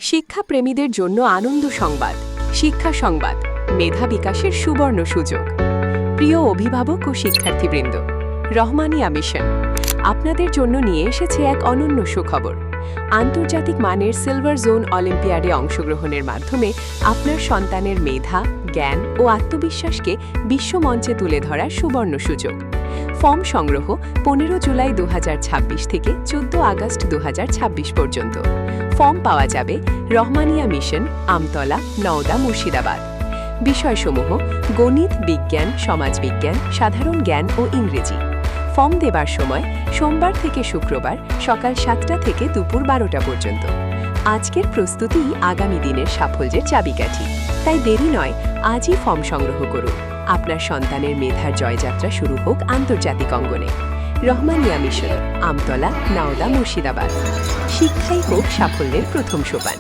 শিক্ষাপ্রেমীদের জন্য আনন্দ সংবাদ, শিক্ষা সংবাদ, মেধা বিকাশের সুবর্ণ সুযোগ। প্রিয় অভিভাবক ও শিক্ষার্থীবৃন্দ, রহমানিয়া মিশন আপনাদের জন্য নিয়ে এসেছে এক অনন্য সুখবর। আন্তর্জাতিক মানের সিলভার জোন অলিম্পিয়াডে অংশগ্রহণের মাধ্যমে আপনার সন্তানের মেধা, জ্ঞান ও আত্মবিশ্বাসকে বিশ্বমঞ্চে তুলে ধরার সুবর্ণ সুযোগ। ফর্ম সংগ্রহ 15 জুলাই 2026 থেকে 14 আগস্ট 2026 পর্যন্ত। ফর্ম পাওয়া যাবে রহমানিয়া মিশন, আমতলা, নওদা, মুর্শিদাবাদ। বিষয়সমূহ: গণিত, বিজ্ঞান, সমাজবিজ্ঞান, সাধারণ জ্ঞান ও ইংরেজি। ফর্ম দেবার সময় সোমবার থেকে শুক্রবার সকাল 7টা থেকে দুপুর 12টা পর্যন্ত। আজকের প্রস্তুতি আগামী দিনের সাফল্যের চাবিকাঠি, তাই দেরি নয়, আজই ফর্ম সংগ্রহ করুন। আপনার সন্তানের মেধার জয়যাত্রা শুরু হোক আন্তর্জাতিক অঙ্গনে। রহমানিয়া মিশন, আমতলা, নওদা, মুর্শিদাবাদ। শিক্ষাই হোক সাফল্যের প্রথম সোপান।